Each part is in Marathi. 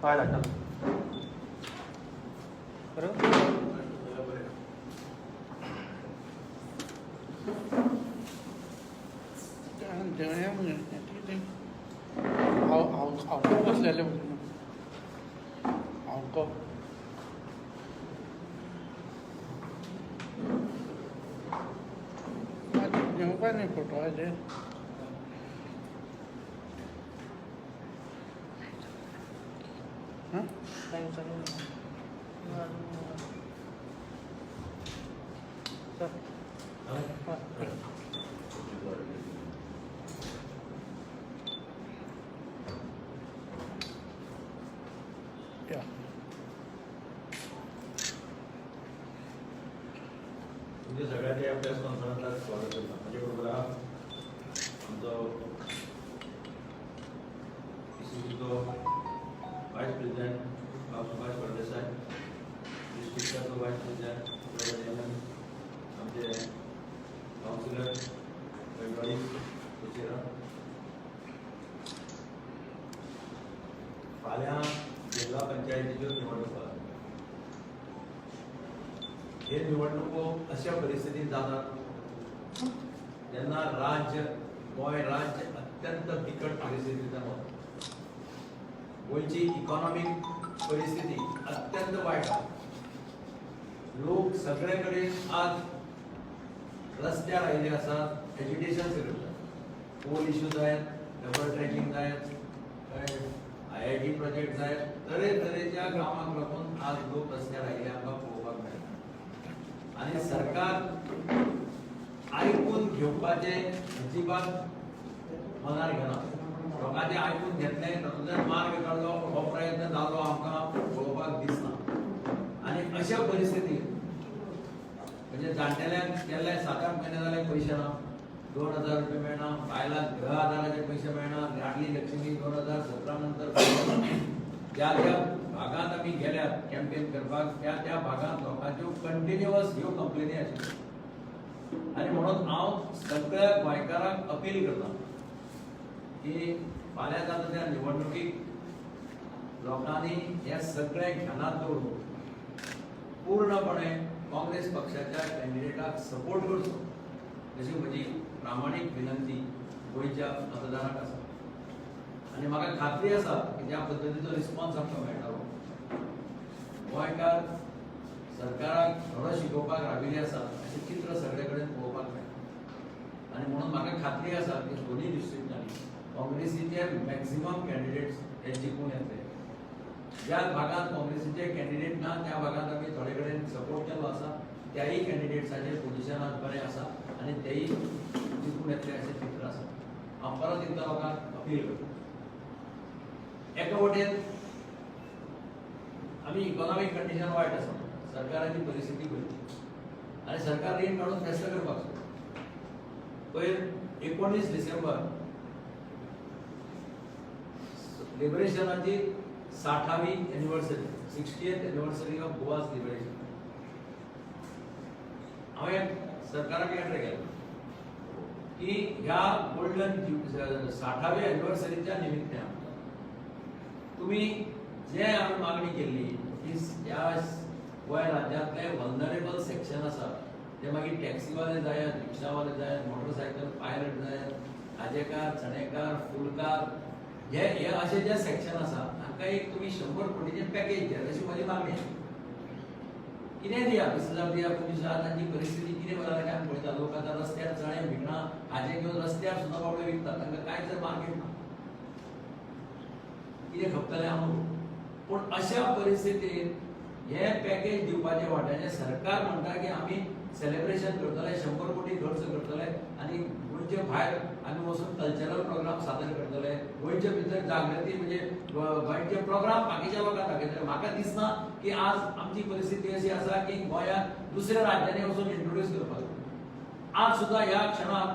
पाय धाडटा हांव बसलेले हांव घेवपा न्ही फोटो हाजे म्हणजे सगळ्यांनी आपल्या संस्थानाला स्वागत करता म्हणजे बरोबर आमचो इस्यूचो वायस प्रेसिडेंट बाब सुभाष फळदेसाय, डिस्ट्रिक्टाचो वायस प्रेसिडेंट आमचे काउन्सिलर कोचेरा फाल्यां जिल्हा पंचायतीच्यो निवडणुका हे निवडणुको अशा परिस्थितीत जातात जेन्ना गोंय राज्य अत्यंत बिकट परिस्थितींत वता. गोंयची इकॉनॉमिक परिस्थिती अत्यंत वायट आसा. लोक सगळे कडेन आज रस्त्यार आयिल्ले आसात, एज्युकेशन करतात, पोल इश्यू जायत, डबल ट्रॅकिंग जायत, IIT प्रोजेक्ट जायत, तरेतरेच्या कामाक लागून आज लोक रस्त्यार आयिल्ले आमकां पळोवपाक मेळटा. आणि सरकार आयकून घेवपाचे अजिबात मनार घेना. लोकांचे आयकून घेतले तातूंतल्यान मार्ग काडलो हो प्रयत्न जालो आमकां पळोवपाक दिसना. आनी अशा परिस्थितीत म्हणजे जाण्टेल्यांक केल्ले 7-8 म्हयने जाले पयशे ना, 2000 रुपया मेळना, बायलांक गृह आदाराचे पयशे मेळना, लाडली लक्ष्मी 2017 नंतर ज्या भागांत आमी गेल्यात कॅम्पेन करपाक त्या भागांत लोकांच्यो कंटिन्युअस ह्यो कंप्लेनी आशिल्ल्यो. आनी म्हणून हांव सगळ्या गोंयकारांक अपील करता की फाल्यां जाता त्या निवडणुकीक लोकांनी हे सगळे ध्यानात दवरून पूर्णपणे काँग्रेस पक्षाच्या कॅन्डिडेटाक सपोर्ट करचो अशी म्हजी प्रामाणीक विनंती गोंयच्या मतदारांक आसा. आनी म्हाका खात्री आसा की ज्या पद्दतीचो रिस्पॉन्स आमकां मेळटालो गोंयकार सरकाराक थोडो शिकोवपाक राविल्ले आसा अशें चित्र सगळे कडेन पळोवपाक मेळटा. आनी म्हणून म्हाका खात्री आसा की दोनूय डिस्ट्रिक्टांनी काँग्रेसीचे मॅक्झिमम कॅन्डिडेट्स हे जिखून येतले. ज्या भागांत काँग्रेसीचे कॅन्डिडेट ना त्या भागांत आमी थोडे कडेन सपोर्ट केलो आसा, त्याय कॅन्डिडेट्साचे पोजिशन आज बरें आसा आनी तेय जिखून येतले अशें चित्र आसा. हांव परत एकदां लोकांक अपील करता. एका वटेन आमी इकॉनॉमिक कंडिशन वायट आसा, सरकाराची परिस्थिती बरी आनी सरकार रीण काडून फेस्त करपाक सोदता. पयर 19 डिसेंबर लिबरेशनाची 60वी anniversary, 60th anniversary of Goa's liberation. हांवें सरकाराक लेटर केलें की ह्या गोल्डन 60व्या एनिवर्सरीच्या निमित्यान तुम्ही जे आमी मागणी केल्ली की ह्या गोंय राज्यांतले वल्नरेबल सेक्शन आसा ते मागीर टॅक्सीवाले जायात, रिक्षावाले जायात, मोटरसायकल पायलट जायात, खाजेकार, चणेकार, फुलकार, हे अशे जे सेक्शन आसा हांकां एक तुमी 100 कोटीचें पॅकेज दियात अशी म्हजी मागणी आसा. कितें दिया 20,000 दिया, 25,000. तांची परिस्थिती कितें जाल्या काय पळयता. लोक आतां रस्त्यार चणे भिकणां हाजे घेवन रस्त्यार सुद्दां बाबडे विकतात, तांकां कांयच जर मार्केट ना. कितें खपतलें आमकां. पूण अशा परिस्थितीत हे पॅकेज दिवपाचे वाट्याचें सरकार म्हणटा की आमी सेलिब्रेशन करतले, 100 कोटी खर्च करतले आनी गोंयचे भायर आमी वचून कल्चरल प्रोग्राम सादर करतले, गोंयचे भितर जागृती म्हणजे गोंयचे प्रोग्राम बाकीच्या लोकांक दाखयतले. म्हाका दिसना की आज आमची परिस्थिती अशी आसा की गोंयांत दुसऱ्या राज्यांनी वचून इंट्रोड्यूस करपाक. आज सुद्दां ह्या क्षणाक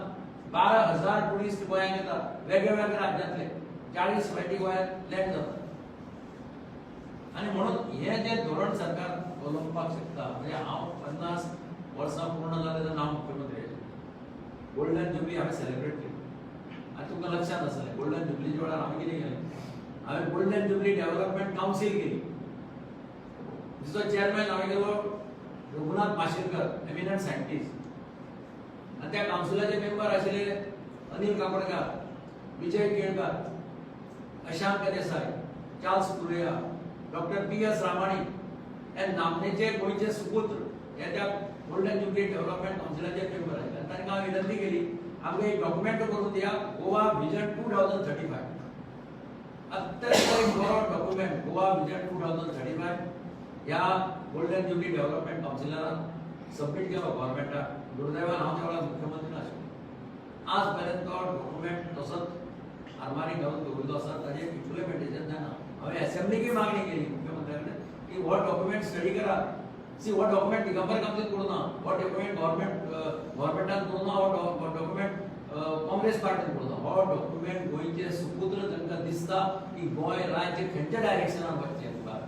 12,000 टुरिस्ट गोंयांत येतात, वेगवेगळ्या राज्यांतले 40 फावटी गोंयांत लँड जातात. आनी म्हणून हे जे धोरण सरकार अवलंबपाक शकता. म्हणजे हांव 50 वर्सां पूर्ण जाले तेन्ना हांव मुख्यमंत्री आशिल्लो. गोल्डन जुबली हांवें सेलिब्रेट केली. आनी तुमकां लक्षांत आसतलें गोल्डन जुबलीच्या वेळार हांवें कितें केलें. हांवें गोल्डन जुबली डेव्हलपमेंट कावन्सील केली, जिचो चेअरमॅन हांवें केलो रघुनाथ माशेलकर, एमिनंट सायंटिस्ट, आनी त्या कावन्सिलाचे मेंबर आशिल्ले अनिल कापडकार, विजय केळकर, अशांक देसाय, चार्ल्स कुरेया, डॉक्टर पी.एस. रामाणी हे नामनेचे गोंयचे सुपुत्र हे त्या गोल्डन जुबली डेव्हलपमेंट कावन्सिलाचे मेंबर आशिल्ले. तांकां हांवें विनंती केली आमकां एक डॉक्युमेंट करून दिया, गोवा विजन 2035. अत्यंत एक बरो डॉक्युमेंट गोवा विजन 2035 ह्या गोल्डन जुबली डेव्हलपमेंट कावन्सिलान सबमीट केलो गव्हर्नमेंटाक. दुर्दैवान हांव त्या वेळार मुख्यमंत्री नाशिल्लो. आज पर्यंत तो डॉक्युमेंट तसोच आरमारी घालून दवरिल्लो आसा, ताजें इम्प्लिमेंटेशन जायना. हांवें असेंब्लीकय मागणी केली मुख्यमंत्र्या कडेन की हो डॉक्युमेंट स्टडी करा. सी हो डॉक्युमेंट दिगंबर कामतीन करूं ना, हो डॉक्युमेंट गव्हर्नमेंटान करूं ना, हो डॉक्युमेंट काँग्रेस पार्टीन करूं ना. हो डॉक्युमेंट गोंयचे सुपुत्र तांकां दिसता की गोंय राज्य खंयच्या डायरेक्शनान वचचें मुखार.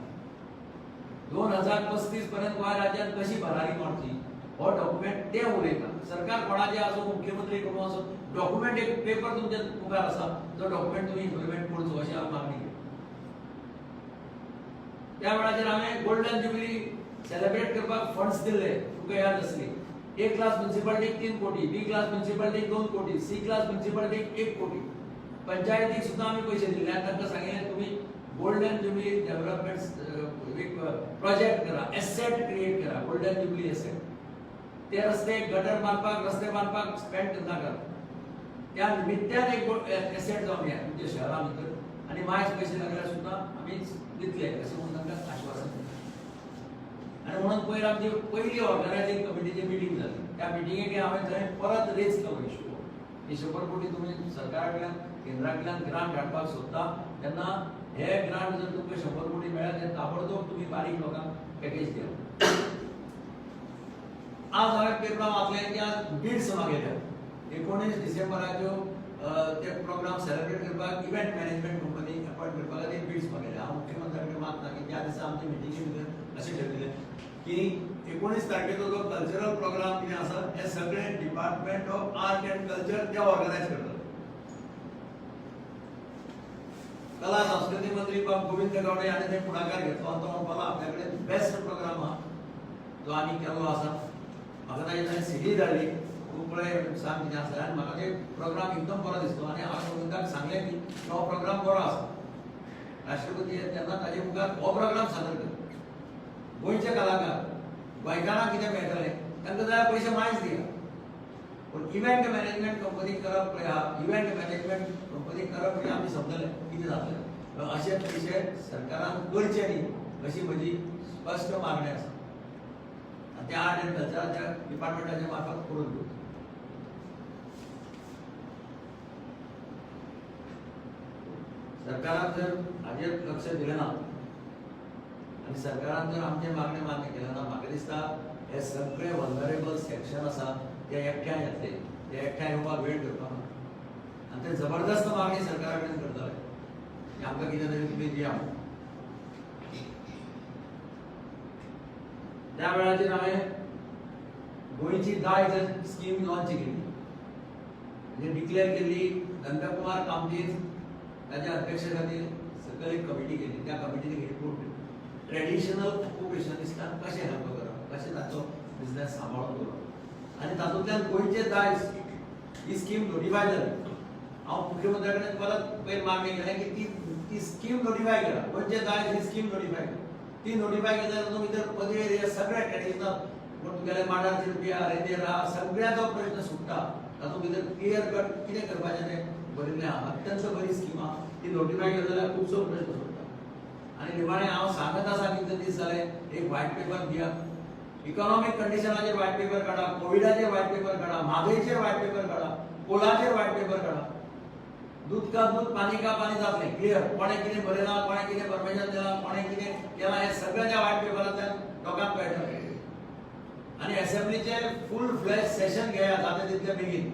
2035 पर्यंत गोंय राज्यात कशी भरारी मारची हो डॉक्युमेंट ते उलयता. सरकार कोणाचे आसो, मुख्यमंत्री कोण आसो, डॉक्युमेंट एक पेपर तुमच्या मुखार आसा, तो डॉक्युमेंट तुमी इम्प्लिमेंट करचो अशी हांव मागणी केली. त्या वेळाचेर हांवें गोल्डन जुबली सेलिब्रेट करपाक फंड्स दिल्ले, तुका याद आसली. ए क्लास म्युनिसिपालिटीक 3 कोटी, बी क्लास म्युनिसिपालिटीक 2 कोटी, सी क्लास म्युनिसिपालिटीक 1 कोटी. पंचायतीक सुद्धा आम्ही पैसे दिले आणि तांकां सांगितलें तुम्ही गोल्डन जुबली डेव्हलपमेंट एक प्रोजेक्ट करा, एसेट क्रिएट करा, गोल्डन जुबली एसेट. ते रस्ते गटर बांदपाक, रस्ते बांदपाक स्पेंड नाका. त्या निमित्तान एक एसेट जावन या तुमच्या शहरा भितर आणि मायज पैसे लागल्यार सुद्धा आम्ही दितले अशें म्हणून तांकां आश्वासन दिलें. आणि म्हणून पयर आमची पहिली ऑर्गनायझिंग कमिटीची मिटींग जाली. त्या मिटींगेक हांवें थंय परत रेज केलो इशू की 100 कोटी तुम्ही सरकाराकडल्यान केंद्राकडल्यान ग्रांट हाडपाक सोदता तेन्ना हे ग्रांट जर तुमकां 100 कोटी मेळ्ळ्या ते ताबडतोब तुम्ही बारीक लोकांक पॅकेज दिया. आज हांवें पेपरां वाचलें की आज बिड्स मागयल्या. 19 डिसेंबराच्यो ते प्रोग्राम सेलिब्रेट करपाक इव्हेंट मॅनेजमेंट कंपनी अपॉइंट करपाक खातीर बिड्स मागयल्या. हांव मुख्यमंत्र्या कडेन मागता की त्या दिसा आमचे मिटींगे भितर अशें ठरयलें की 19 तारखेचो जो कल्चरल प्रोग्राम कितें आसा हे सगळे department of art end culture ते ऑर्गनायज करतात. कला संस्कृती मंत्री गोविंद गावडे हाणें ते फुडाकार घेतलो आनी तो म्हणपालो आपल्या कडेन बेस्ट प्रोग्राम आहा जो आमी केल्लो आसा. म्हाका ताची ताणें सीडी धाडली, खूब पळय सांग कितें आसा आनी म्हाका ते प्रोग्राम एकदम बरो दिसलो आनी हांवें गोविंदाक सांगलें की हो प्रोग्राम बरो आसा. राष्ट्रपती तेन्ना ताजे मुखार हो प्रोग्राम सादर कर. गोंयचे कलाकार गोंयकारांक कितें मेळटलें तांकां जाय पयशे मायज दिया. पूण इव्हेंट मॅनेजमेंट कंपनी करप पळय आहा, इव्हेंट मॅनेजमेंट कंपनी करप हे आमी समजलें कितें जातलें. अशे पयशे सरकारान करचे न्ही अशी म्हजी स्पश्ट मागणी आसा. आनी त्या आर्ट एंड कल्चराच्या डिपार्टमेंटाच्या मार्फत करून दिवं. सरकारान जर हाजेर लक्ष दिलें ना आनी सरकारान जर आमचे मागणे मान्य केले ना, म्हाका दिसता हे सगळे वल्नरेबल सेक्शन आसा ते एकठांय येतले. ते एकठांय येवपाक वेळ करपाक ना आनी ते जबरदस्त मागणी सरकारा कडेन करतले की आमकां कितें तरी तुमी दिया. त्या वेळाचेर हांवें गोंयची दायज स्कीम लॉन्च केली, म्हणजे डिक्लेअर केल्ली. नंदकुमार कामतीन ताच्या अध्यक्षे खातीर सकयल एक कमिटी केली. त्या कमिटीन एक रिपोर्ट ट्रेडिशनल ऑक्युपेशनिस्टांक कशें हेल्प करप, कशें ताचो बिझनेस सांबाळून दवरप आनी तातूंतल्यान गोंयचे दायज ही स्कीम नोटिफाय जाली. हांव मुख्यमंत्र्या कडेन परत पयर मागणी केलें की ती स्कीम नोटिफाय करा. गोंयचे दायज ही स्कीम नोटिफाय करा. ती नोटिफाय केल्या तातूंत भितर पदेर हे सगळे ट्रेडिशनल तुगेले मांडार शिल्पिया, रेदेरा सगळ्याचो प्रश्न सुट्टा. तातूंत भितर क्लियर कट कितें करपाचें तें बरयल्लें आहा. अत्यंत बरी स्कीम आहा. ती नोटिफाय केली जाल्यार खुबसो प्रश्न सुट्टा. आनी निमाणें हांव सांगत आसा कितले दीस जाले एक व्हायट पेपर दिया. इकॉनॉमिक कंडिशनाचेर व्हायट पेपर काडा, कोविडाचेर व्हायट पेपर काडा, म्हादयचेर व्हायट पेपर काडा, कोलाचेर व्हायट पेपर काडा. दूध का दूध पानी का पानी जातलें क्लियर. कोणें कितें बरयलां, कोणें कितें परमिशन दिलां, कोणें कितें केलां हें सगळें त्या व्हायट पेपरांतल्यान लोकांक कळटलें. आनी असेंब्लीचे फूल फ्लॅश सेशन घेया जाता तितले बेगीन,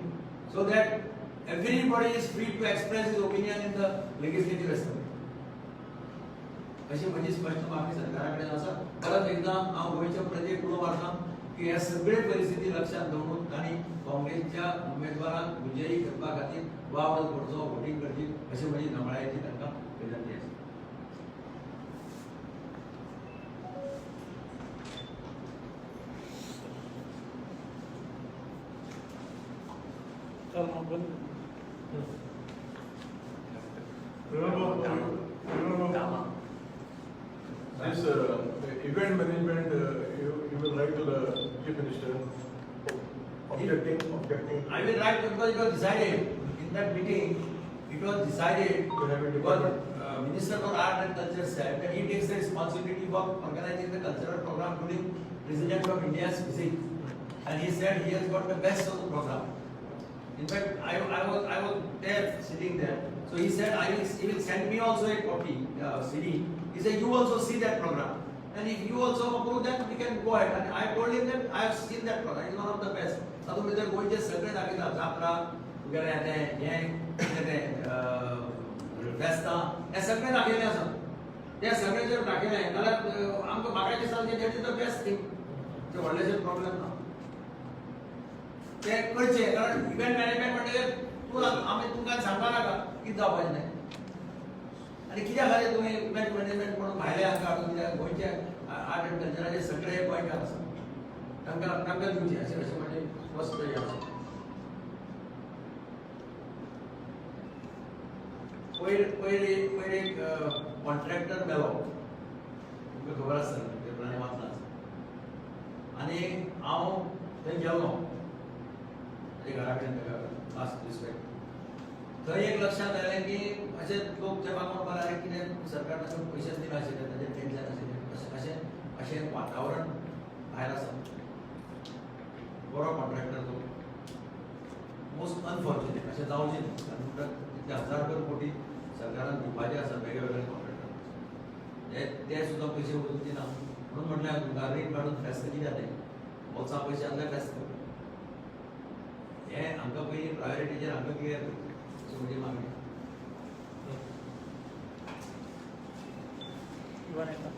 so that everybody is free to express his opinion in the legislative assembly. अशी म्हजी स्पश्ट मागणी सरकारा कडेन आसा. परत एकदां हांव गोंयच्या प्रजेक उलो मारतां की हे सगळे परिस्थिती लक्षात दवरून तांणी काँग्रेसच्या उमेदवारांक विजयी करपा खातीर वावर करचो, वोटींग करची अशी म्हजी नमळायेची तांकां विनंती आसा. चल मग बंद. Remember, this event management, you will write to the chief minister, objecting. I will write because it was decided in that meeting. It was decided To have a because department. Minister for Art and Culture said that he takes the responsibility for organizing the cultural program during President of India's visit, and he said he has got the best of the program. In fact, I was there sitting there. So he said he will send me also a copy CD. He said you also see that program, and if you also approve that, we can go ahead. And I told him that I have seen that program. It's one of the best. आता मी तर गोयचे सगळे दाखयता जात्रा वगैरे हे फेस्तां हे सगळे दाखयले आसा. ते सगळे जर दाखयले जाल्यार आमकां म्हाका दिसता that is the best thing. ते व्हडलेशे प्रॉब्लेम ना. ते करचे कारण इव्हेंट मॅनेजमेंट म्हणजे तूं आमी तुमकां सांगपा नाका कितें जावपाचें नाही. आनी कित्याक खातीर तुमी इव्हेंट मॅनेजमेंट म्हणून भायले हांगा हाडून कित्याक गोंयचे आर्ट एंड कल्चराचे सगळे गोंयकार आसा तांकां दिवचे अशें म्हणजे वस्त हें आसा. पयर एक कॉन्ट्रॅक्टर मेलो तुमकां खबर आसता पेपरांनी वाचला आनी हांव थंय गेल्लो ताच्या घरा कडेन ताका लास्ट रिस्पेक्ट. थंय एक लक्षांत आयलें की अशे लोक ते मागून म्हळ्यार कितें सरकारान पयशे दिना आशिल्ले ताचें टेन्शन आशिल्लें अशें वातावरण भायर आसा. बरो कॉन्ट्रॅक्टर तो मोस्ट अनफॉर्च्युनेट अशें जावचें न्ही कारण तितले हजार कोटी सरकारान दिवपाचे आसा वेगळे वेगळे कॉन्ट्रॅक्टर ते सुद्दां पयशे वचून दिना म्हणून म्हटल्यार तुमकां रेट काडून फेस्त कितें जालें बोल्सा पयशे आसल्यार फेस्त हें आमकां पयलीं प्रायोरिटीचेर आमकां क्लियर करचें अशी म्हजी मागणी. इवन येता.